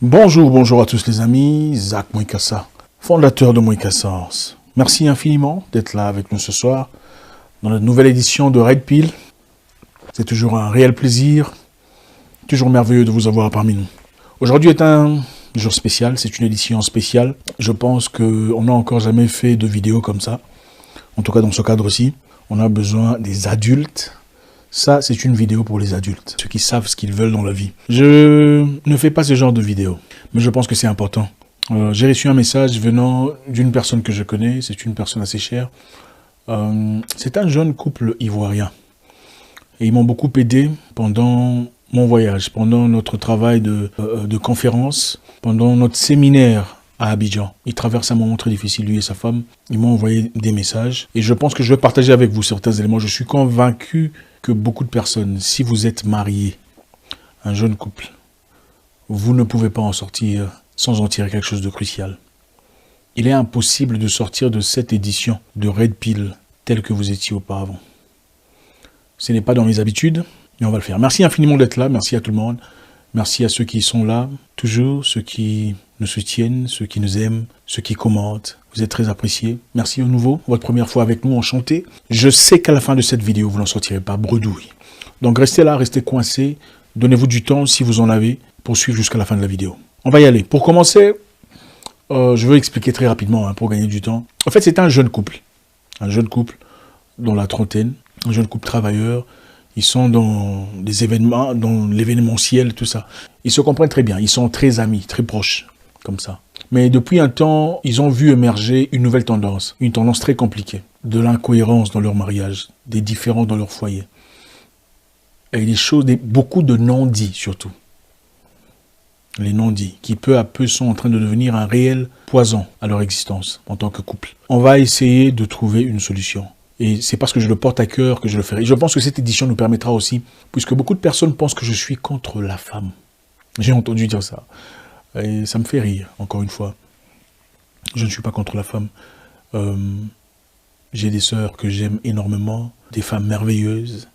Bonjour à tous les amis, Zach Mouikassa, fondateur de Mouikassance. Merci infiniment d'être là avec nous ce soir dans la nouvelle édition de Red Pill. C'est toujours un réel plaisir, toujours merveilleux de vous avoir parmi nous. Aujourd'hui est un jour spécial, c'est une édition spéciale. Je pense qu'on n'a encore jamais fait de vidéo comme ça, en tout cas dans ce cadre-ci. On a besoin des adultes. Ça, c'est une vidéo pour les adultes, ceux qui savent ce qu'ils veulent dans la vie. Je ne fais pas ce genre de vidéo, mais je pense que c'est important. J'ai reçu un message venant d'une personne que je connais, c'est une personne assez chère. C'est un jeune couple ivoirien. Et ils m'ont beaucoup aidé pendant mon voyage, pendant notre travail de conférence, pendant notre séminaire à Abidjan. Ils traversent un moment très difficile, lui et sa femme. Ils m'ont envoyé des messages. Et je pense que je vais partager avec vous certains éléments. Je suis convaincu que beaucoup de personnes, si vous êtes mariés, un jeune couple, vous ne pouvez pas en sortir sans en tirer quelque chose de crucial. Il est impossible de sortir de cette édition de Red Pill telle que vous étiez auparavant. Ce n'est pas dans mes habitudes, mais on va le faire. Merci infiniment d'être là, merci à tout le monde. Merci à ceux qui sont là, toujours, ceux qui nous soutiennent, ceux qui nous aiment, ceux qui commentent. Vous êtes très appréciés. Merci au nouveau, votre première fois avec nous, enchanté. Je sais qu'à la fin de cette vidéo, vous n'en sortirez pas bredouille. Donc restez là, restez coincés. Donnez-vous du temps, si vous en avez, pour suivre jusqu'à la fin de la vidéo. On va y aller. Pour commencer, je veux expliquer très rapidement, pour gagner du temps. En fait, c'est un jeune couple dans la trentaine, un jeune couple travailleur. Ils sont dans des événements, dans l'événementiel, tout ça. Ils se comprennent très bien, ils sont très amis, très proches, comme ça. Mais depuis un temps, ils ont vu émerger une nouvelle tendance, une tendance très compliquée, de l'incohérence dans leur mariage, des différends dans leur foyer. Et des choses, beaucoup de non-dits surtout. Les non-dits, qui peu à peu sont en train de devenir un réel poison à leur existence en tant que couple. On va essayer de trouver une solution. Et c'est parce que je le porte à cœur que je le ferai. Et je pense que cette édition nous permettra aussi, puisque beaucoup de personnes pensent que je suis contre la femme. J'ai entendu dire ça. Et ça me fait rire, encore une fois. Je ne suis pas contre la femme. J'ai des sœurs que j'aime énormément, des femmes merveilleuses,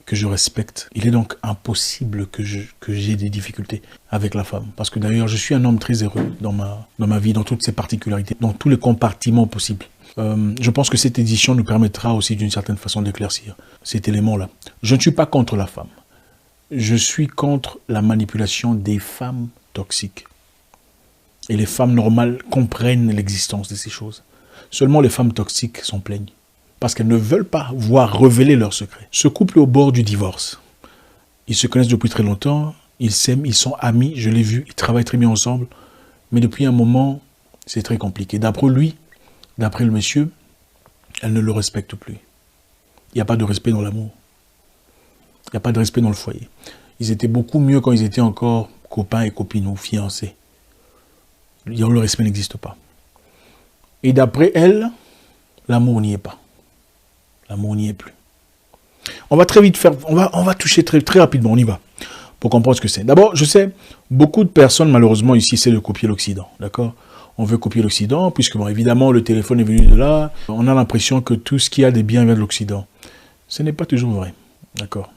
que je respecte. Il est donc impossible que j'ai des difficultés avec la femme. Parce que d'ailleurs, je suis un homme très heureux dans ma vie, dans toutes ses particularités, dans tous les compartiments possibles. Je pense que cette édition nous permettra aussi d'une certaine façon d'éclaircir cet élément-là. Je ne suis pas contre la femme. Je suis contre la manipulation des femmes toxiques. Et les femmes normales comprennent l'existence de ces choses. Seulement les femmes toxiques s'en plaignent. Parce qu'elles ne veulent pas voir révéler leurs secrets. Ce couple est au bord du divorce. Ils se connaissent depuis très longtemps. Ils s'aiment, ils sont amis, je l'ai vu. Ils travaillent très bien ensemble. Mais depuis un moment, c'est très compliqué. D'après lui, d'après le monsieur, elle ne le respecte plus. Il n'y a pas de respect dans l'amour. Il n'y a pas de respect dans le foyer. Ils étaient beaucoup mieux quand ils étaient encore copains et copines ou fiancés. Le respect n'existe pas. Et d'après elle, l'amour n'y est pas. L'amour n'y est plus. On va très vite faire, on va toucher très rapidement, on y va, pour comprendre ce que c'est. D'abord, je sais, beaucoup de personnes, malheureusement, ici, essaient de copier l'Occident, d'accord ? On veut copier l'Occident, puisque, bon, évidemment, le téléphone est venu de là. On a l'impression que tout ce qui a des biens vient de l'Occident. Ce n'est pas toujours vrai, d'accord ?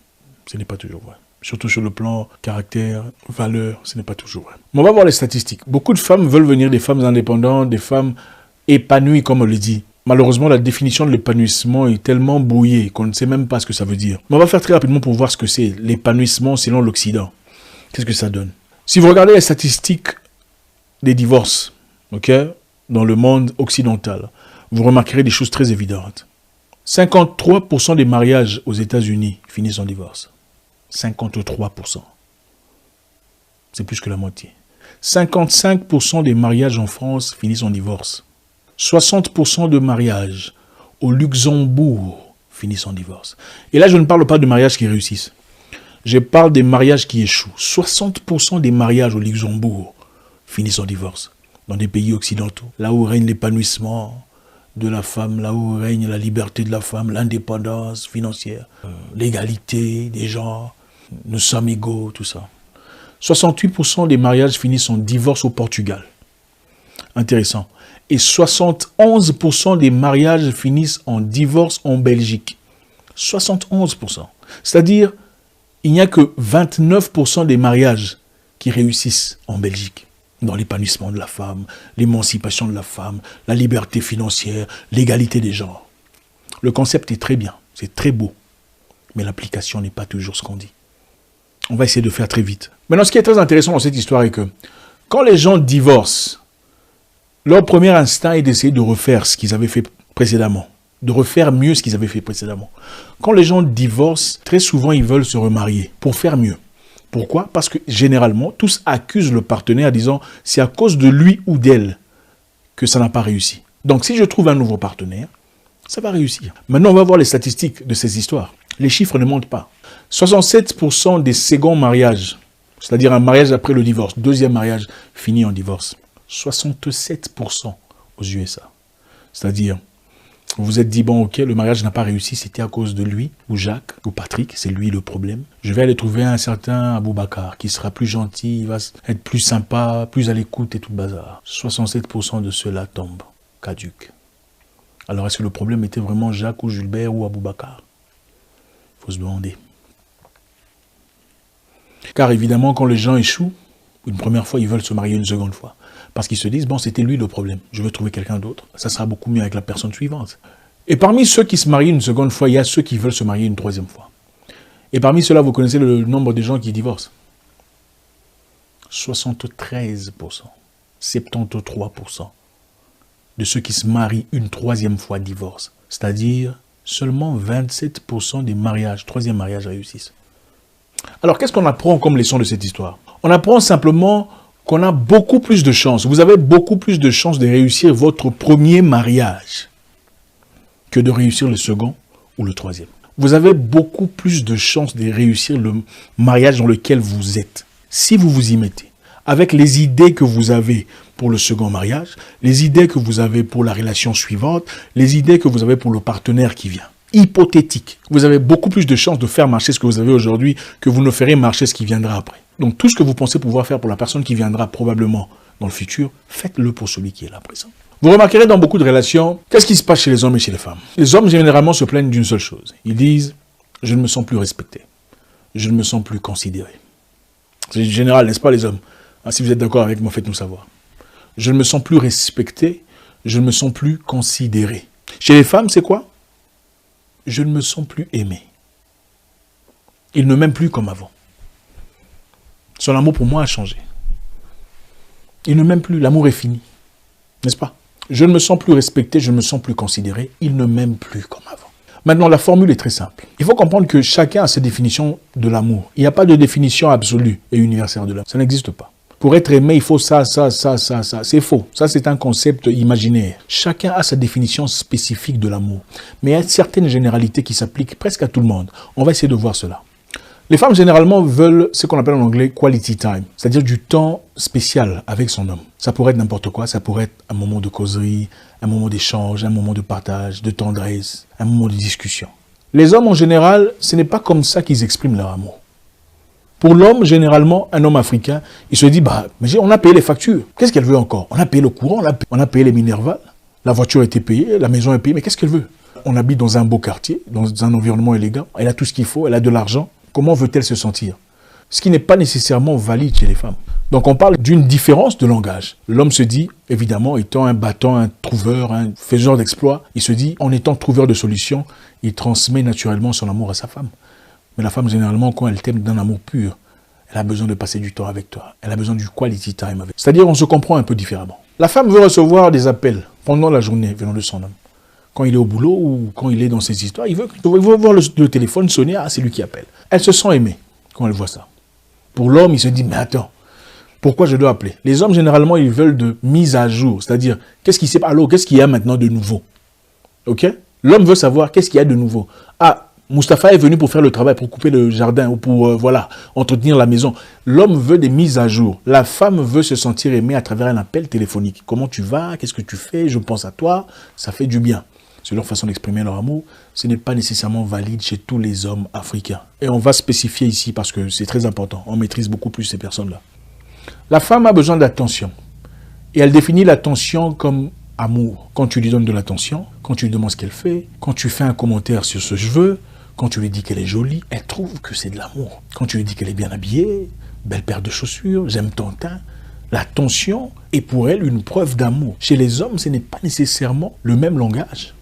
Ce n'est pas toujours vrai. Surtout sur le plan caractère, valeur, ce n'est pas toujours vrai. Mais on va voir les statistiques. Beaucoup de femmes veulent venir des femmes indépendantes, des femmes épanouies, comme on le dit. Malheureusement, la définition de l'épanouissement est tellement brouillée qu'on ne sait même pas ce que ça veut dire. Mais on va faire très rapidement pour voir ce que c'est l'épanouissement selon l'Occident. Qu'est-ce que ça donne ? Si vous regardez les statistiques des divorces, dans le monde occidental, vous remarquerez des choses très évidentes. 53% des mariages aux États-Unis finissent en divorce. 53%. C'est plus que la moitié. 55% des mariages en France finissent en divorce. 60% de mariages au Luxembourg finissent en divorce. Et là, je ne parle pas de mariages qui réussissent. Je parle des mariages qui échouent. 60% des mariages au Luxembourg finissent en divorce. Dans des pays occidentaux, là où règne l'épanouissement de la femme, là où règne la liberté de la femme, l'indépendance financière, l'égalité des genres, nous sommes égaux, tout ça. 68% des mariages finissent en divorce au Portugal. Intéressant. Et 71% des mariages finissent en divorce en Belgique. 71%. C'est-à-dire, il n'y a que 29% des mariages qui réussissent en Belgique dans l'épanouissement de la femme, l'émancipation de la femme, la liberté financière, l'égalité des genres. Le concept est très bien, c'est très beau, mais l'application n'est pas toujours ce qu'on dit. On va essayer de faire très vite. Maintenant, ce qui est très intéressant dans cette histoire est que quand les gens divorcent, leur premier instinct est d'essayer de refaire ce qu'ils avaient fait précédemment, de refaire mieux ce qu'ils avaient fait précédemment. Quand les gens divorcent, très souvent, ils veulent se remarier pour faire mieux. Pourquoi? Parce que généralement, tous accusent le partenaire en disant « c'est à cause de lui ou d'elle que ça n'a pas réussi ». Donc, si je trouve un nouveau partenaire, ça va réussir. Maintenant, on va voir les statistiques de ces histoires. Les chiffres ne montent pas. 67% des seconds mariages, c'est-à-dire un mariage après le divorce, deuxième mariage fini en divorce, 67% aux USA. C'est-à-dire, vous vous êtes dit, bon, ok, le mariage n'a pas réussi, c'était à cause de lui, ou Jacques, ou Patrick, c'est lui le problème. Je vais aller trouver un certain Aboubacar, qui sera plus gentil, il va être plus sympa, plus à l'écoute et tout le bazar. 67% de ceux-là tombent, caduques. Alors, est-ce que le problème était vraiment Jacques ou Gilbert ou Aboubacar? Il faut se demander. Car évidemment, quand les gens échouent, une première fois, ils veulent se marier une seconde fois. Parce qu'ils se disent, bon, c'était lui le problème, je veux trouver quelqu'un d'autre. Ça sera beaucoup mieux avec la personne suivante. Et parmi ceux qui se marient une seconde fois, il y a ceux qui veulent se marier une troisième fois. Et parmi ceux-là, vous connaissez le nombre de gens qui divorcent. 73%, 73% de ceux qui se marient une troisième fois divorcent. C'est-à-dire, seulement 27% des mariages, troisième mariage réussissent. Alors, qu'est-ce qu'on apprend comme leçon de cette histoire? On apprend simplement qu'on a beaucoup plus de chances. Vous avez beaucoup plus de chances de réussir votre premier mariage que de réussir le second ou le troisième. Vous avez beaucoup plus de chances de réussir le mariage dans lequel vous êtes. Si vous vous y mettez, avec les idées que vous avez pour le second mariage, les idées que vous avez pour la relation suivante, les idées que vous avez pour le partenaire qui vient. Hypothétique. Vous avez beaucoup plus de chances de faire marcher ce que vous avez aujourd'hui que vous ne ferez marcher ce qui viendra après. Donc tout ce que vous pensez pouvoir faire pour la personne qui viendra probablement dans le futur, faites-le pour celui qui est là présent. Vous remarquerez dans beaucoup de relations, qu'est-ce qui se passe chez les hommes et chez les femmes? Les hommes généralement se plaignent d'une seule chose. Ils disent, je ne me sens plus respecté. Je ne me sens plus considéré. C'est général, n'est-ce pas les hommes? Si vous êtes d'accord avec moi, faites-nous savoir. Je ne me sens plus respecté. Je ne me sens plus considéré. Chez les femmes, c'est quoi? Je ne me sens plus aimé. Il ne m'aime plus comme avant. Son amour pour moi a changé. Il ne m'aime plus, l'amour est fini. N'est-ce pas? Je ne me sens plus respecté, je ne me sens plus considéré. Il ne m'aime plus comme avant. Maintenant, la formule est très simple. Il faut comprendre que chacun a sa définition de l'amour. Il n'y a pas de définition absolue et universelle de l'amour. Ça n'existe pas. Pour être aimé, il faut ça. C'est faux. Ça, c'est un concept imaginaire. Chacun a sa définition spécifique de l'amour. Mais il y a certaines généralités qui s'appliquent presque à tout le monde. On va essayer de voir cela. Les femmes, généralement, veulent ce qu'on appelle en anglais « quality time », c'est-à-dire du temps spécial avec son homme. Ça pourrait être n'importe quoi, ça pourrait être un moment de causerie, un moment d'échange, un moment de partage, de tendresse, un moment de discussion. Les hommes, en général, ce n'est pas comme ça qu'ils expriment leur amour. Pour l'homme, généralement, un homme africain, il se dit, mais on a payé les factures. Qu'est-ce qu'elle veut encore? On a payé le courant, on a payé les Minerval, la voiture a été payée, la maison est payée, mais qu'est-ce qu'elle veut? On habite dans un beau quartier, dans un environnement élégant, elle a tout ce qu'il faut, elle a de l'argent. Comment veut-elle se sentir? Ce qui n'est pas nécessairement valide chez les femmes. Donc on parle d'une différence de langage. L'homme se dit, évidemment, étant un battant, un trouveur, un faiseur d'exploits, il se dit, en étant trouveur de solutions, il transmet naturellement son amour à sa femme. Mais la femme, généralement, quand elle t'aime d'un amour pur, elle a besoin de passer du temps avec toi. Elle a besoin du quality time avec toi. C'est-à-dire, on se comprend un peu différemment. La femme veut recevoir des appels pendant la journée venant de son homme. Quand il est au boulot ou quand il est dans ses histoires, il veut voir le téléphone sonner, c'est lui qui appelle. Elle se sent aimée quand elle voit ça. Pour l'homme, il se dit, mais attends, pourquoi je dois appeler? Les hommes, généralement, ils veulent de mise à jour, c'est-à-dire, qu'est-ce qui s'est passé? Allô, qu'est-ce qu'il y a maintenant de nouveau? Ok? L'homme veut savoir qu'est-ce qu'il y a de nouveau. Ah, Mustapha est venu pour faire le travail, pour couper le jardin ou pour, entretenir la maison. L'homme veut des mises à jour. La femme veut se sentir aimée à travers un appel téléphonique. Comment tu vas? Qu'est-ce que tu fais? Je pense à toi. Ça fait du bien. C'est leur façon d'exprimer leur amour. Ce n'est pas nécessairement valide chez tous les hommes africains. Et on va spécifier ici parce que c'est très important. On maîtrise beaucoup plus ces personnes-là. La femme a besoin d'attention. Et elle définit l'attention comme amour. Quand tu lui donnes de l'attention, quand tu lui demandes ce qu'elle fait, quand tu fais un commentaire sur ce cheveu, quand tu lui dis qu'elle est jolie, elle trouve que c'est de l'amour. Quand tu lui dis qu'elle est bien habillée, belle paire de chaussures, j'aime ton teint. L'attention est pour elle une preuve d'amour. Chez les hommes, ce n'est pas nécessairement le même langage.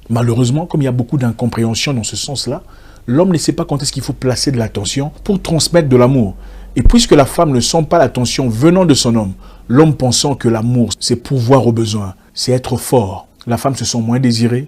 Malheureusement, comme il y a beaucoup d'incompréhension dans ce sens-là, l'homme ne sait pas quand est-ce qu'il faut placer de l'attention pour transmettre de l'amour. Et puisque la femme ne sent pas l'attention venant de son homme, l'homme pensant que l'amour, c'est pourvoir aux besoins, c'est être fort, la femme se sent moins désirée,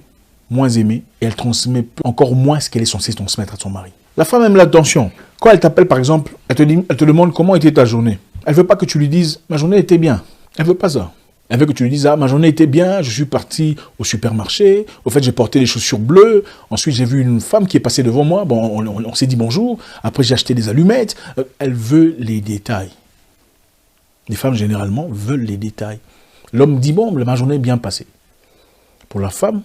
moins aimée, et elle transmet encore moins ce qu'elle est censée transmettre à son mari. La femme aime l'attention. Quand elle t'appelle, par exemple, elle te demande comment était ta journée. Elle ne veut pas que tu lui dises « ma journée était bien ». Elle ne veut pas ça. Elle veut que tu lui dises « ah, ma journée était bien, je suis parti au supermarché, au fait j'ai porté des chaussures bleues, ensuite j'ai vu une femme qui est passée devant moi, bon, on s'est dit bonjour, après j'ai acheté des allumettes ». Elle veut les détails. Les femmes généralement veulent les détails. L'homme dit « bon, ma journée est bien passée ». Pour la femme,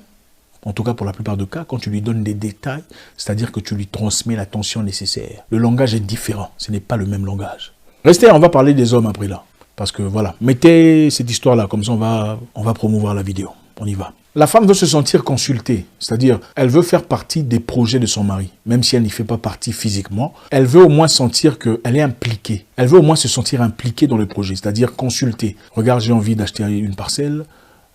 en tout cas pour la plupart des cas, quand tu lui donnes des détails, c'est-à-dire que tu lui transmets l'attention nécessaire. Le langage est différent, ce n'est pas le même langage. Restez, on va parler des hommes après là. Parce que voilà, mettez cette histoire-là, comme ça on va promouvoir la vidéo. On y va. La femme veut se sentir consultée, c'est-à-dire elle veut faire partie des projets de son mari, même si elle n'y fait pas partie physiquement. Elle veut au moins sentir qu'elle est impliquée. Elle veut au moins se sentir impliquée dans le projet, c'est-à-dire consulter. Regarde, j'ai envie d'acheter une parcelle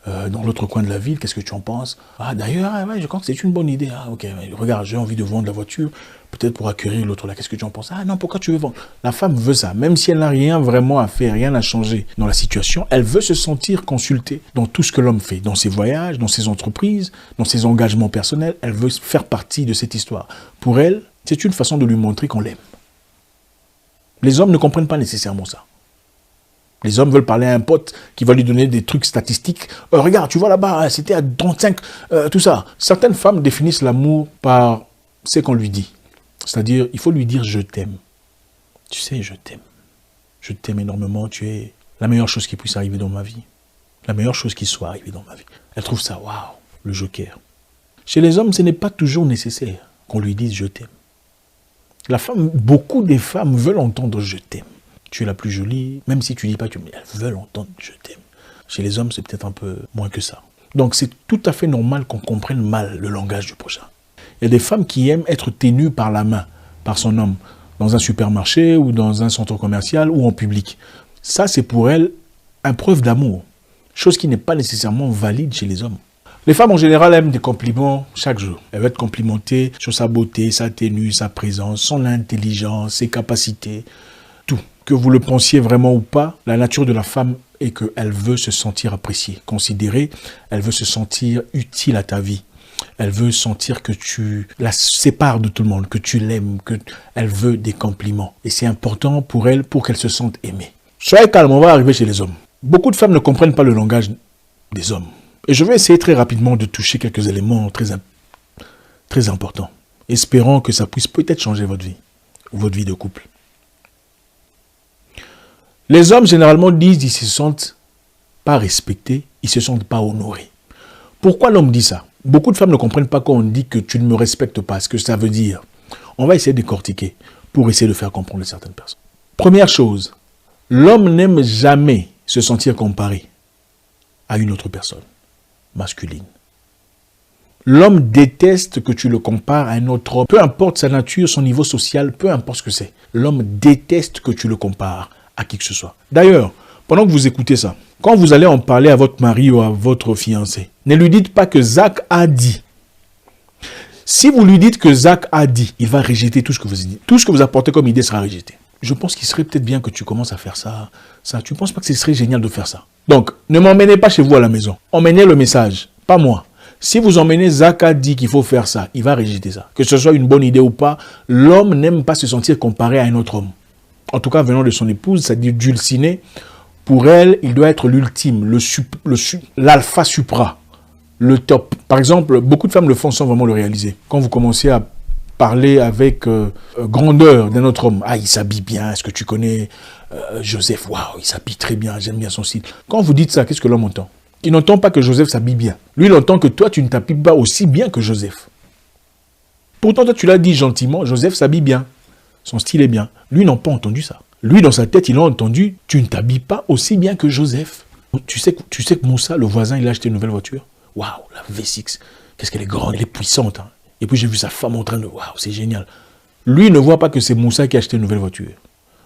dans l'autre coin de la ville, qu'est-ce que tu en penses? Ah d'ailleurs, ouais, je crois que c'est une bonne idée. Ah ok, regarde, j'ai envie de vendre la voiture, peut-être pour acquérir l'autre là, qu'est-ce que tu en penses? Ah non, pourquoi tu veux vendre? La femme veut ça, même si elle n'a rien vraiment à faire, rien à changer dans la situation, elle veut se sentir consultée dans tout ce que l'homme fait, dans ses voyages, dans ses entreprises, dans ses engagements personnels, elle veut faire partie de cette histoire. Pour elle, c'est une façon de lui montrer qu'on l'aime. Les hommes ne comprennent pas nécessairement ça. Les hommes veulent parler à un pote qui va lui donner des trucs statistiques. Regarde, tu vois là-bas, c'était à 35, tout ça. Certaines femmes définissent l'amour par ce qu'on lui dit. C'est-à-dire, il faut lui dire « je t'aime ». Tu sais, je t'aime. Je t'aime énormément, tu es la meilleure chose qui puisse arriver dans ma vie. La meilleure chose qui soit arrivée dans ma vie. Elle trouve ça, waouh, le joker. Chez les hommes, ce n'est pas toujours nécessaire qu'on lui dise « je t'aime ». Beaucoup des femmes veulent entendre « je t'aime ». Tu es la plus jolie, même si tu ne dis pas, elles veulent entendre « je t'aime ». Chez les hommes, c'est peut-être un peu moins que ça. Donc c'est tout à fait normal qu'on comprenne mal le langage du prochain. Il y a des femmes qui aiment être tenues par la main, par son homme, dans un supermarché ou dans un centre commercial ou en public. Ça, c'est pour elles une preuve d'amour, chose qui n'est pas nécessairement valide chez les hommes. Les femmes en général aiment des compliments chaque jour. Elles veulent être complimentées sur sa beauté, sa tenue, sa présence, son intelligence, ses capacités, tout. Que vous le pensiez vraiment ou pas, la nature de la femme est qu'elle veut se sentir appréciée, considérée, elle veut se sentir utile à ta vie. Elle veut sentir que tu la sépares de tout le monde, que tu l'aimes, qu'elle veut des compliments. Et c'est important pour elle, pour qu'elle se sente aimée. Soyez calme, on va arriver chez les hommes. Beaucoup de femmes ne comprennent pas le langage des hommes. Et je vais essayer très rapidement de toucher quelques éléments très importants, espérant que ça puisse peut-être changer votre vie, ou votre vie de couple. Les hommes, généralement, disent qu'ils ne se sentent pas respectés, ils ne se sentent pas honorés. Pourquoi l'homme dit ça? Beaucoup de femmes ne comprennent pas quand on dit que tu ne me respectes pas, ce que ça veut dire. On va essayer de décortiquer pour essayer de faire comprendre certaines personnes. Première chose, l'homme n'aime jamais se sentir comparé à une autre personne masculine. L'homme déteste que tu le compares à un autre homme. Peu importe sa nature, son niveau social, peu importe ce que c'est. L'homme déteste que tu le compares à qui que ce soit. D'ailleurs, pendant que vous écoutez ça, quand vous allez en parler à votre mari ou à votre fiancé, ne lui dites pas que Zach a dit. Si vous lui dites que Zach a dit, il va rejeter tout ce que vous dites. Tout ce que vous apportez comme idée sera rejeté. Je pense qu'il serait peut-être bien que tu commences à faire ça. Tu ne penses pas que ce serait génial de faire ça? Donc, ne m'emmenez pas chez vous à la maison. Emmenez le message, pas moi. Si vous emmenez Zach a dit qu'il faut faire ça, il va rejeter ça. Que ce soit une bonne idée ou pas, l'homme n'aime pas se sentir comparé à un autre homme. En tout cas, venant de son épouse, c'est-à-dire dulciné, pour elle, il doit être l'ultime, l'alpha supra, le top. Par exemple, beaucoup de femmes le font sans vraiment le réaliser. Quand vous commencez à parler avec grandeur d'un autre homme, ah, il s'habille bien, est-ce que tu connais Joseph? Waouh, il s'habille très bien, j'aime bien son style. Quand vous dites ça, qu'est-ce que l'homme entend? Il n'entend pas que Joseph s'habille bien. Lui, il entend que toi, tu ne t'habilles pas aussi bien que Joseph. Pourtant, toi, tu l'as dit gentiment, Joseph s'habille bien. Son style est bien. Lui, il n'a pas entendu ça. Lui, dans sa tête, il a entendu, tu ne t'habilles pas aussi bien que Joseph. Tu sais que Moussa, le voisin, il a acheté une nouvelle voiture. Waouh, la V6. Qu'est-ce qu'elle est grande, elle est puissante. Hein. Et puis, j'ai vu sa femme en train de... Waouh, c'est génial. Lui, il ne voit pas que c'est Moussa qui a acheté une nouvelle voiture.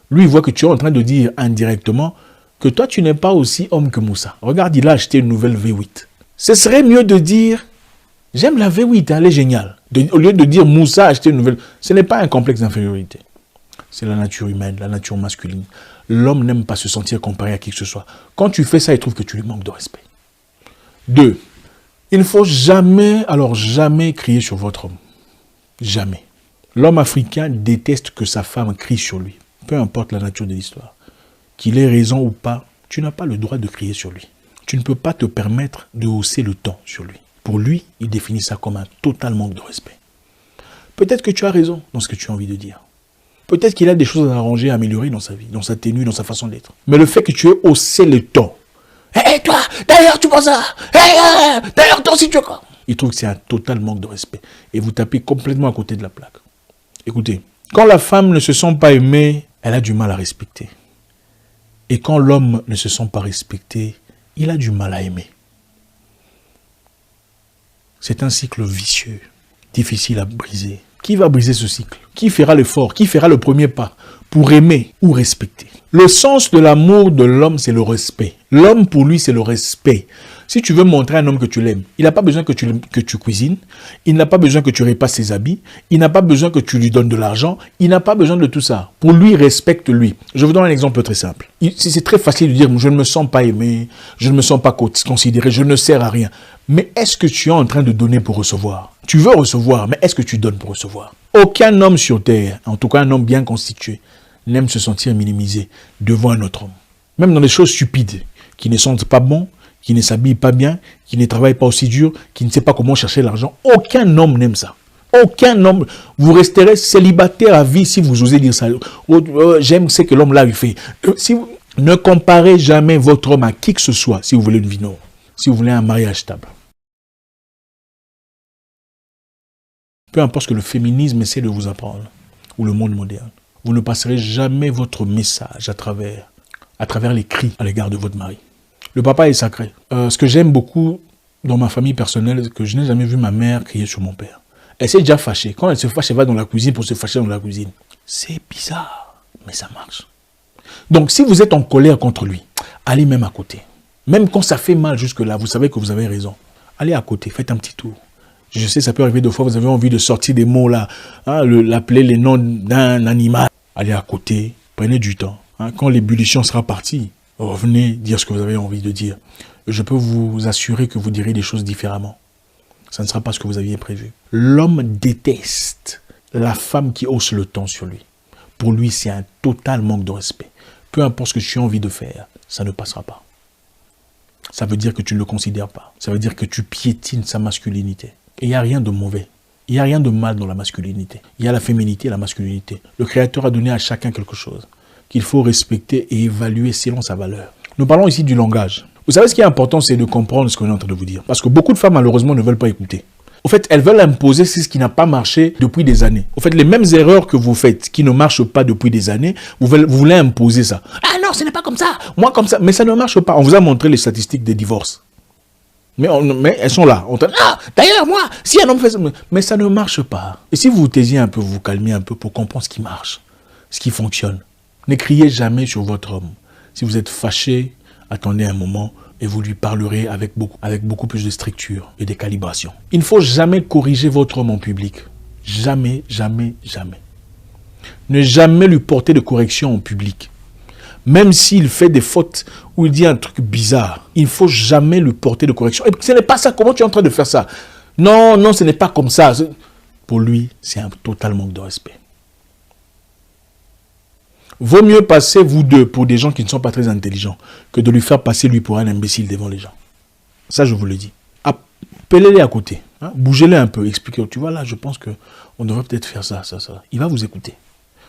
Lui, il voit que tu es en train de dire indirectement que toi, tu n'es pas aussi homme que Moussa. Regarde, il a acheté une nouvelle V8. Ce serait mieux de dire, j'aime la V8, elle est géniale. Au lieu de dire Moussa a acheté une nouvelle. Ce n'est pas un complexe d'infériorité. C'est la nature humaine, la nature masculine. L'homme n'aime pas se sentir comparé à qui que ce soit. Quand tu fais ça, il trouve que tu lui manques de respect. 2. Il ne faut jamais, alors jamais crier sur votre homme. Jamais. L'homme africain déteste que sa femme crie sur lui. Peu importe la nature de l'histoire. Qu'il ait raison ou pas, tu n'as pas le droit de crier sur lui. Tu ne peux pas te permettre de hausser le ton sur lui. Pour lui, il définit ça comme un total manque de respect. Peut-être que tu as raison dans ce que tu as envie de dire. Peut-être qu'il a des choses à arranger, à améliorer dans sa vie, dans sa tenue, dans sa façon d'être. Mais le fait que tu aies haussé le ton. Hé, toi, d'ailleurs, tu penses ça. Hé, d'ailleurs, toi aussi, tu vois. Il trouve que c'est un total manque de respect. Et vous tapez complètement à côté de la plaque. Écoutez, quand la femme ne se sent pas aimée, elle a du mal à respecter. Et quand l'homme ne se sent pas respecté, il a du mal à aimer. C'est un cycle vicieux, difficile à briser. Qui va briser ce cycle? Qui fera l'effort? Qui fera le premier pas pour aimer ou respecter? Le sens de l'amour de l'homme, c'est le respect. L'homme, pour lui, c'est le respect. Si tu veux montrer à un homme que tu l'aimes, il n'a pas besoin que tu cuisines, il n'a pas besoin que tu repasses ses habits, il n'a pas besoin que tu lui donnes de l'argent, il n'a pas besoin de tout ça. Pour lui, respecte-lui. Je vous donne un exemple très simple. C'est très facile de dire, je ne me sens pas aimé, je ne me sens pas considéré, je ne sers à rien. Mais est-ce que tu es en train de donner pour recevoir? Tu veux recevoir, mais est-ce que tu donnes pour recevoir? Aucun homme sur terre, en tout cas un homme bien constitué, n'aime se sentir minimisé devant un autre homme. Même dans des choses stupides, qui ne sentent pas bon, qui ne s'habille pas bien, qui ne travaille pas aussi dur, qui ne sait pas comment chercher l'argent. Aucun homme n'aime ça. Aucun homme. Vous resterez célibataire à vie si vous osez dire ça. J'aime ce que l'homme là lui fait. Ne comparez jamais votre homme à qui que ce soit si vous voulez une vie noble, si vous voulez un mariage stable. Peu importe ce que le féminisme essaie de vous apprendre, ou le monde moderne, vous ne passerez jamais votre message à travers les cris à l'égard de votre mari. Le papa est sacré. Ce que j'aime beaucoup dans ma famille personnelle, c'est que je n'ai jamais vu ma mère crier sur mon père. Elle s'est déjà fâchée. Quand elle se fâche, elle va dans la cuisine pour se fâcher dans la cuisine. C'est bizarre, mais ça marche. Donc, si vous êtes en colère contre lui, allez même à côté. Même quand ça fait mal jusque-là, vous savez que vous avez raison. Allez à côté, faites un petit tour. Je sais, ça peut arriver deux fois, vous avez envie de sortir des mots là, hein, l'appeler les noms d'un animal. Allez à côté, prenez du temps. Hein, quand l'ébullition sera partie, revenez dire ce que vous avez envie de dire. Je peux vous assurer que vous direz des choses différemment. Ça ne sera pas ce que vous aviez prévu. L'homme déteste la femme qui hausse le ton sur lui. Pour lui, c'est un total manque de respect. Peu importe ce que tu as envie de faire, ça ne passera pas. Ça veut dire que tu ne le considères pas. Ça veut dire que tu piétines sa masculinité. Et il n'y a rien de mauvais. Il n'y a rien de mal dans la masculinité. Il y a la féminité et la masculinité. Le Créateur a donné à chacun quelque chose qu'il faut respecter et évaluer selon sa valeur. Nous parlons ici du langage. Vous savez, ce qui est important, c'est de comprendre ce qu'on est en train de vous dire. Parce que beaucoup de femmes, malheureusement, ne veulent pas écouter. Au fait, elles veulent imposer ce qui n'a pas marché depuis des années. Au fait, les mêmes erreurs que vous faites, qui ne marchent pas depuis des années, vous voulez imposer ça. Ah non, ce n'est pas comme ça. Moi, comme ça. Mais ça ne marche pas. On vous a montré les statistiques des divorces. Mais elles sont là. Ah, d'ailleurs, moi, si un homme fait ça, mais ça ne marche pas. Et si vous vous taisiez un peu, vous vous calmiez un peu pour comprendre ce qui marche, ce qui fonctionne. Ne criez jamais sur votre homme. Si vous êtes fâché, attendez un moment et vous lui parlerez avec beaucoup plus de structure et de calibration. Il ne faut jamais corriger votre homme en public. Jamais, jamais, jamais. Ne jamais lui porter de correction en public. Même s'il fait des fautes ou il dit un truc bizarre, il ne faut jamais lui porter de correction. Et ce n'est pas ça, comment tu es en train de faire ça? Non, non, ce n'est pas comme ça. Pour lui, c'est un total manque de respect. Vaut mieux passer, vous deux, pour des gens qui ne sont pas très intelligents, que de lui faire passer, lui, pour un imbécile devant les gens. Ça, je vous le dis. Appelez-les à côté. Hein, bougez-les un peu. Expliquez. Tu vois, là, je pense qu'on devrait peut-être faire ça, ça, ça. Il va vous écouter.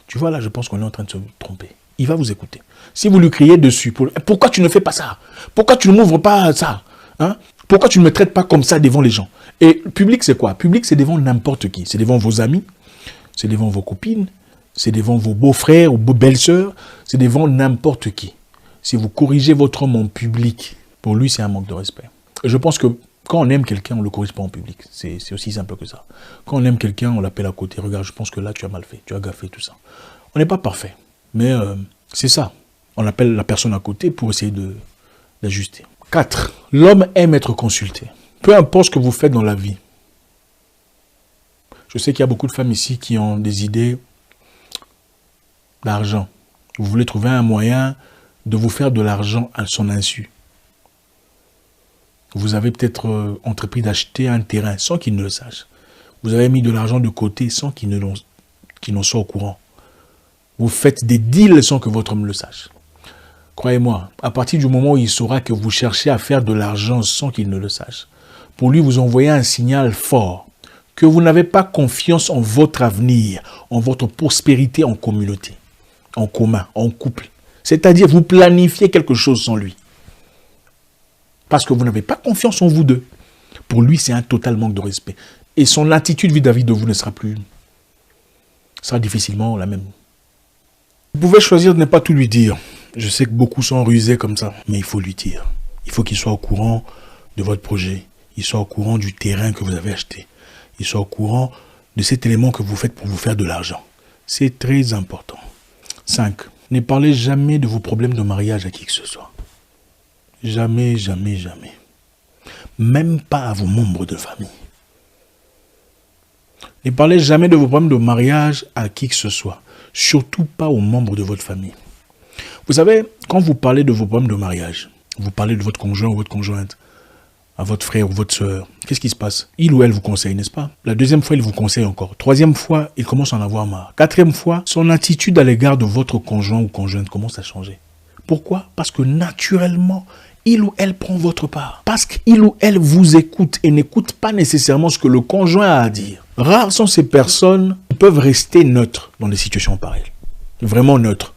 Tu vois, là, je pense qu'on est en train de se tromper. Il va vous écouter. Si vous lui criez dessus, pourquoi tu ne fais pas ça? Pourquoi tu ne m'ouvres pas ça? Hein? Pourquoi tu ne me traites pas comme ça devant les gens? Et public, c'est quoi? Public, c'est devant n'importe qui. C'est devant vos amis, c'est devant vos copines, c'est devant vos beaux-frères ou vos belles-sœurs, c'est devant n'importe qui. Si vous corrigez votre homme en public, pour lui, c'est un manque de respect. Et je pense que quand on aime quelqu'un, on ne le corrige pas en public. C'est aussi simple que ça. Quand on aime quelqu'un, on l'appelle à côté. Regarde, je pense que là, tu as mal fait, tu as gaffé, tout ça. On n'est pas parfait. Mais C'est ça. On appelle la personne à côté pour essayer d'ajuster. 4. L'homme aime être consulté. Peu importe ce que vous faites dans la vie. Je sais qu'il y a beaucoup de femmes ici qui ont des idées d'argent. Vous voulez trouver un moyen de vous faire de l'argent à son insu. Vous avez peut-être entrepris d'acheter un terrain sans qu'il ne le sache. Vous avez mis de l'argent de côté sans qu'il n'en soit au courant. Vous faites des deals sans que votre homme le sache. Croyez-moi, à partir du moment où il saura que vous cherchez à faire de l'argent sans qu'il ne le sache, pour lui vous envoyez un signal fort que vous n'avez pas confiance en votre avenir, en votre prospérité en communauté, en commun, en couple. C'est-à-dire vous planifiez quelque chose sans lui. Parce que vous n'avez pas confiance en vous deux. Pour lui, c'est un total manque de respect. Et son attitude vis-à-vis de vous ne sera plus, sera difficilement la même. Vous pouvez choisir de ne pas tout lui dire. Je sais que beaucoup sont rusés comme ça, mais il faut lui dire. Il faut qu'il soit au courant de votre projet. Il soit au courant du terrain que vous avez acheté. Il soit au courant de cet élément que vous faites pour vous faire de l'argent. C'est très important. 5. Ne parlez jamais de vos problèmes de mariage à qui que ce soit. Jamais, jamais, jamais. Même pas à vos membres de famille. Ne parlez jamais de vos problèmes de mariage à qui que ce soit. Surtout pas aux membres de votre famille. Vous savez, quand vous parlez de vos problèmes de mariage, vous parlez de votre conjoint ou votre conjointe, à votre frère ou votre soeur, qu'est-ce qui se passe? Il ou elle vous conseille, n'est-ce pas? La deuxième fois, il vous conseille encore. Troisième fois, il commence à en avoir marre. Quatrième fois, son attitude à l'égard de votre conjoint ou conjointe commence à changer. Pourquoi? Parce que naturellement, il ou elle prend votre part. Parce qu'il ou elle vous écoute et n'écoute pas nécessairement ce que le conjoint a à dire. Rares sont ces personnes qui peuvent rester neutres dans des situations pareilles. Vraiment neutres.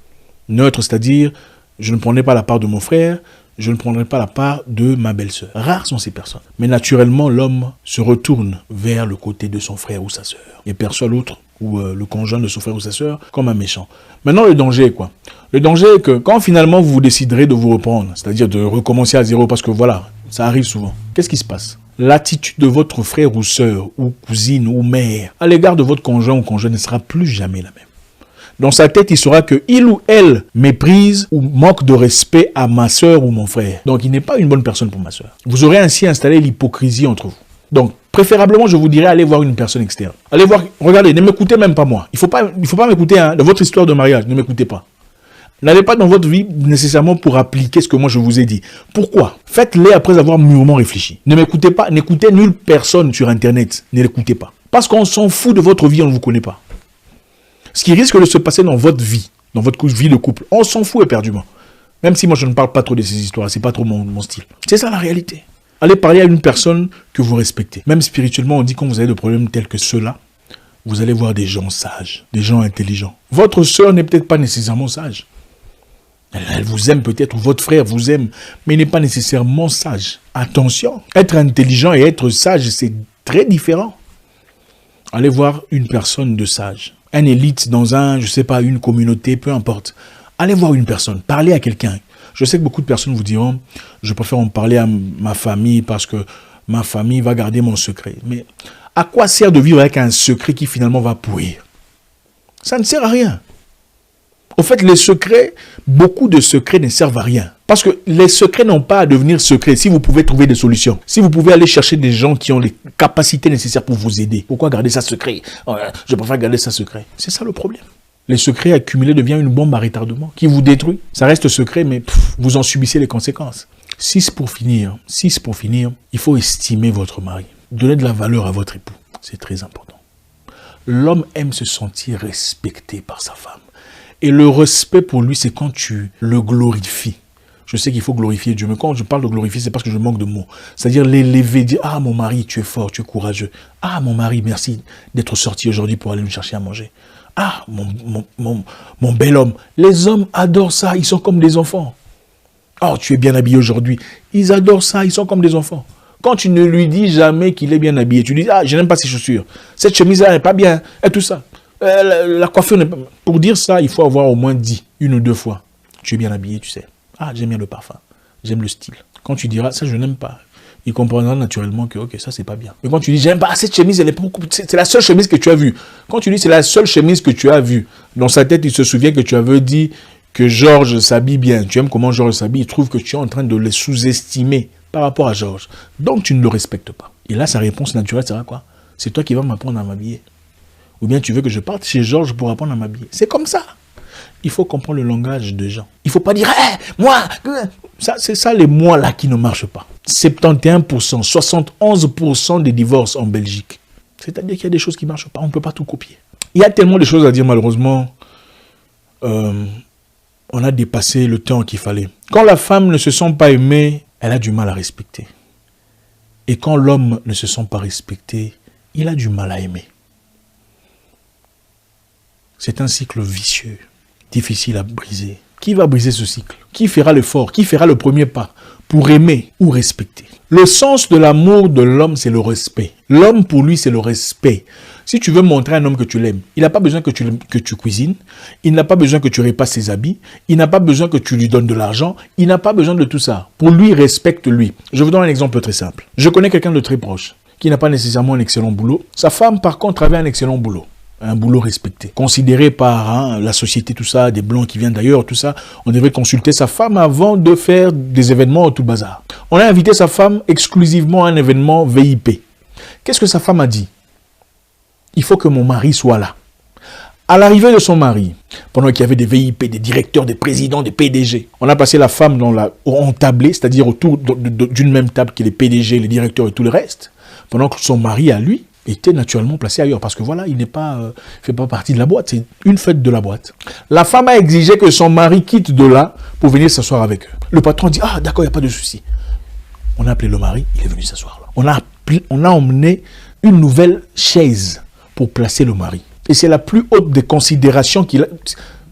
Neutre, c'est-à-dire, je ne prendrai pas la part de mon frère, je ne prendrai pas la part de ma belle-sœur. Rares sont ces personnes. Mais naturellement, l'homme se retourne vers le côté de son frère ou sa sœur et perçoit l'autre ou le conjoint de son frère ou sa sœur comme un méchant. Maintenant, le danger est quoi? Le danger est que quand finalement vous déciderez de vous reprendre, c'est-à-dire de recommencer à zéro, parce que voilà, ça arrive souvent, qu'est-ce qui se passe? L'attitude de votre frère ou sœur ou cousine ou mère à l'égard de votre conjoint ou conjoint ne sera plus jamais la même. Dans sa tête, il saura que il ou elle méprise ou manque de respect à ma sœur ou mon frère. Donc, il n'est pas une bonne personne pour ma sœur. Vous aurez ainsi installé l'hypocrisie entre vous. Donc, préférablement, je vous dirais, allez voir une personne externe. Allez voir, regardez, ne m'écoutez même pas moi. Il faut pas m'écouter hein, dans votre histoire de mariage, ne m'écoutez pas. N'allez pas dans votre vie nécessairement pour appliquer ce que moi je vous ai dit. Pourquoi? Faites-les après avoir mûrement réfléchi. Ne m'écoutez pas, n'écoutez nulle personne sur Internet. Ne l'écoutez pas. Parce qu'on s'en fout de votre vie, on ne vous connaît pas. Ce qui risque de se passer dans votre vie de couple, on s'en fout éperdument. Même si moi je ne parle pas trop de ces histoires, c'est pas trop mon style. C'est ça la réalité. Allez parler à une personne que vous respectez. Même spirituellement, on dit quand vous avez des problèmes tels que ceux-là, vous allez voir des gens sages, des gens intelligents. Votre sœur n'est peut-être pas nécessairement sage. Elle vous aime peut-être, ou votre frère vous aime, mais il n'est pas nécessairement sage. Attention, être intelligent et être sage, c'est très différent. Allez voir une personne de sage. Un élite dans une communauté, peu importe. Allez voir une personne, parlez à quelqu'un. Je sais que beaucoup de personnes vous diront, je préfère en parler à ma famille parce que ma famille va garder mon secret. Mais à quoi sert de vivre avec un secret qui finalement va pourrir? Ça ne sert à rien. Au fait, les secrets, beaucoup de secrets ne servent à rien. Parce que les secrets n'ont pas à devenir secrets si vous pouvez trouver des solutions. Si vous pouvez aller chercher des gens qui ont les capacités nécessaires pour vous aider. Pourquoi garder ça secret? Je préfère garder ça secret. C'est ça le problème. Les secrets accumulés deviennent une bombe à retardement qui vous détruit. Ça reste secret, mais vous en subissez les conséquences. 6 pour finir, il faut estimer votre mari. Donnez de la valeur à votre époux. C'est très important. L'homme aime se sentir respecté par sa femme. Et le respect pour lui, c'est quand tu le glorifies. Je sais qu'il faut glorifier Dieu, mais quand je parle de glorifier, c'est parce que je manque de mots. C'est-à-dire l'élever, dire « Ah, mon mari, tu es fort, tu es courageux. Ah, mon mari, merci d'être sorti aujourd'hui pour aller nous chercher à manger. Ah, mon bel homme. » Les hommes adorent ça, ils sont comme des enfants. « Oh, tu es bien habillé aujourd'hui. » Ils adorent ça, ils sont comme des enfants. Quand tu ne lui dis jamais qu'il est bien habillé, tu dis « Ah, je n'aime pas ses chaussures. Cette chemise-là n'est pas bien. » Et tout ça. La coiffure n'est pas... Pour dire ça, il faut avoir au moins dit 1 ou 2 fois. Tu es bien habillé, tu sais. Ah, j'aime bien le parfum. J'aime le style. Quand tu diras, ça, je n'aime pas. Il comprendra naturellement que, ok, ça, c'est pas bien. Mais quand tu dis, j'aime pas cette chemise, elle est beaucoup... C'est la seule chemise que tu as vue. Quand tu dis, c'est la seule chemise que tu as vue, dans sa tête, il se souvient que tu avais dit que Georges s'habille bien, tu aimes comment Georges s'habille, il trouve que tu es en train de le sous-estimer par rapport à Georges. Donc tu ne le respectes pas. Et là, sa réponse naturelle sera quoi? C'est toi qui vas m'apprendre à m'habiller. Ou bien tu veux que je parte chez Georges pour apprendre à m'habiller. C'est comme ça. Il faut comprendre le langage des gens. Il ne faut pas dire hey, « moi ». C'est ça les « moi » là qui ne marchent pas. 71%, 71% des divorces en Belgique. C'est-à-dire qu'il y a des choses qui ne marchent pas. On ne peut pas tout copier. Il y a tellement de choses à dire malheureusement. On a dépassé le temps qu'il fallait. Quand la femme ne se sent pas aimée, elle a du mal à respecter. Et quand l'homme ne se sent pas respecté, il a du mal à aimer. C'est un cycle vicieux, difficile à briser. Qui va briser ce cycle? Qui fera l'effort? Qui fera le premier pas pour aimer ou respecter? Le sens de l'amour de l'homme, c'est le respect. L'homme, pour lui, c'est le respect. Si tu veux montrer à un homme que tu l'aimes, il n'a pas besoin que tu cuisines, il n'a pas besoin que tu repasses ses habits, il n'a pas besoin que tu lui donnes de l'argent, il n'a pas besoin de tout ça. Pour lui, respecte-lui. Je vous donne un exemple très simple. Je connais quelqu'un de très proche qui n'a pas nécessairement un excellent boulot. Sa femme, par contre, avait un excellent boulot. Un boulot respecté. Considéré par la société, tout ça, des blancs qui viennent d'ailleurs, tout ça, on devrait consulter sa femme avant de faire des événements tout bazar. On a invité sa femme exclusivement à un événement VIP. Qu'est-ce que sa femme a dit? Il faut que mon mari soit là. À l'arrivée de son mari, pendant qu'il y avait des VIP, des directeurs, des présidents, des PDG, on a passé la femme en tablée, c'est-à-dire autour d'une même table que les PDG, les directeurs et tout le reste, pendant que son mari, à lui, était naturellement placé ailleurs. Parce que voilà, il fait pas partie de la boîte, c'est une fête de la boîte. La femme a exigé que son mari quitte de là pour venir s'asseoir avec eux. Le patron dit, ah d'accord, il n'y a pas de souci. On a appelé le mari, il est venu s'asseoir là. On a emmené une nouvelle chaise pour placer le mari. Et c'est la plus haute des considérations qu'il a.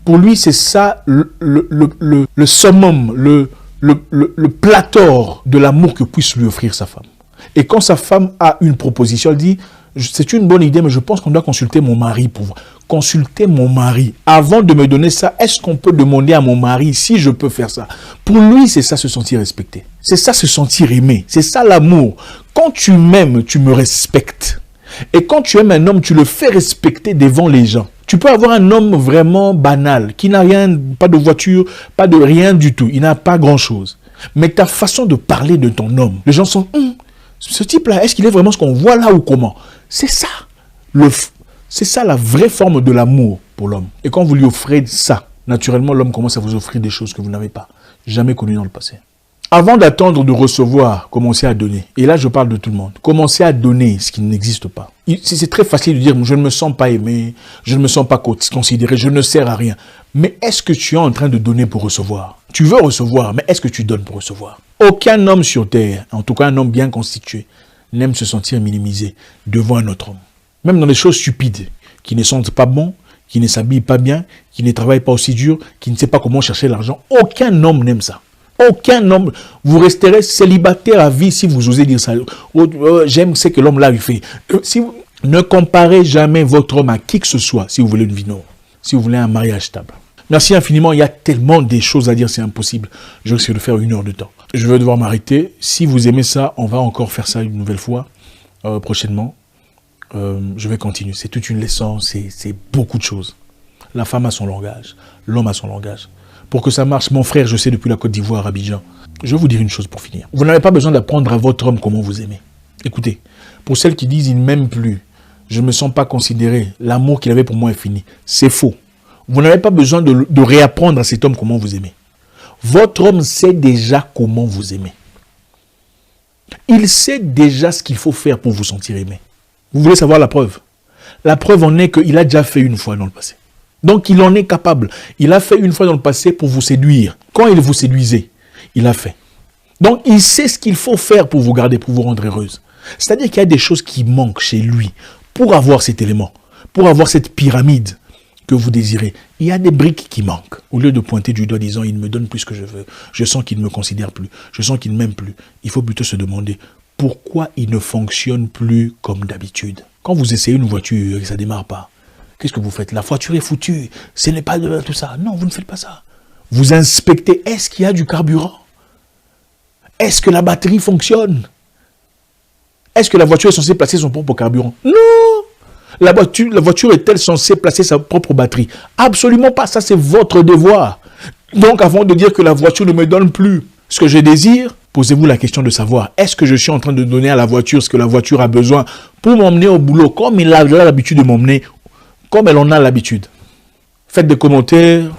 Pour lui, c'est ça le summum, le plateau de l'amour que puisse lui offrir sa femme. Et quand sa femme a une proposition, elle dit, c'est une bonne idée, mais je pense qu'on doit consulter mon mari pour voir. Consulter mon mari. Avant de me donner ça, est-ce qu'on peut demander à mon mari si je peux faire ça? Pour lui, c'est ça se sentir respecté. C'est ça se sentir aimé. C'est ça l'amour. Quand tu m'aimes, tu me respectes. Et quand tu aimes un homme, tu le fais respecter devant les gens. Tu peux avoir un homme vraiment banal, qui n'a rien, pas de voiture, pas de rien du tout. Il n'a pas grand-chose. Mais ta façon de parler de ton homme, les gens sont... ce type-là, est-ce qu'il est vraiment ce qu'on voit là ou comment? C'est ça. C'est ça la vraie forme de l'amour pour l'homme. Et quand vous lui offrez ça, naturellement, l'homme commence à vous offrir des choses que vous n'avez pas jamais connues dans le passé. Avant d'attendre de recevoir, commencez à donner. Et là, je parle de tout le monde. Commencez à donner ce qui n'existe pas. C'est très facile de dire, je ne me sens pas aimé, je ne me sens pas considéré, je ne sers à rien. Mais est-ce que tu es en train de donner pour recevoir? Tu veux recevoir, mais est-ce que tu donnes pour recevoir? Aucun homme sur terre, en tout cas un homme bien constitué, n'aime se sentir minimisé devant un autre homme. Même dans des choses stupides, qui ne sentent pas bon, qui ne s'habillent pas bien, qui ne travaillent pas aussi dur, qui ne sait pas comment chercher l'argent. Aucun homme n'aime ça. Aucun homme. Vous resterez célibataire à vie si vous osez dire ça. J'aime ce que l'homme là lui fait. Ne comparez jamais votre homme à qui que ce soit si vous voulez une vie noble, si vous voulez un mariage stable. Merci infiniment. Il y a tellement de choses à dire, c'est impossible. Je risque de faire 1 heure de temps. Je vais devoir m'arrêter. Si vous aimez ça, on va encore faire ça une nouvelle fois, prochainement. Je vais continuer. C'est toute une leçon, c'est beaucoup de choses. La femme a son langage, l'homme a son langage. Pour que ça marche, mon frère, je sais depuis la Côte d'Ivoire, Abidjan. Je vais vous dire une chose pour finir. Vous n'avez pas besoin d'apprendre à votre homme comment vous aimez. Écoutez, pour celles qui disent « il ne m'aime plus », je ne me sens pas considéré, l'amour qu'il avait pour moi est fini. C'est faux. Vous n'avez pas besoin de réapprendre à cet homme comment vous aimez. Votre homme sait déjà comment vous aimez. Il sait déjà ce qu'il faut faire pour vous sentir aimé. Vous voulez savoir la preuve? La preuve en est qu'il a déjà fait une fois dans le passé. Donc il en est capable. Il a fait une fois dans le passé pour vous séduire. Quand il vous séduisait, il a fait. Donc il sait ce qu'il faut faire pour vous garder, pour vous rendre heureuse. C'est-à-dire qu'il y a des choses qui manquent chez lui pour avoir cet élément, pour avoir cette pyramide que vous désirez. Il y a des briques qui manquent. Au lieu de pointer du doigt disant il me donne plus que je veux, je sens qu'il ne me considère plus, je sens qu'il ne m'aime plus. Il faut plutôt se demander pourquoi il ne fonctionne plus comme d'habitude. Quand vous essayez une voiture et que ça ne démarre pas, qu'est-ce que vous faites? La voiture est foutue. Ce n'est pas de tout ça. Non, vous ne faites pas ça. Vous inspectez. Est-ce qu'il y a du carburant? Est-ce que la batterie fonctionne? Est-ce que la voiture est censée placer son propre carburant? Non. La voiture est-elle censée placer sa propre batterie? Absolument pas. Ça, c'est votre devoir. Donc, avant de dire que la voiture ne me donne plus ce que je désire, posez-vous la question de savoir, est-ce que je suis en train de donner à la voiture ce que la voiture a besoin pour m'emmener au boulot, comme il a l'habitude de m'emmener, comme elle en a l'habitude. Faites des commentaires,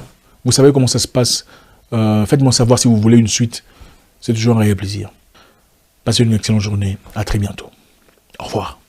vous savez comment ça se passe. Faites-moi savoir si vous voulez une suite. C'est toujours un réel plaisir. Passez une excellente journée. À très bientôt. Au revoir.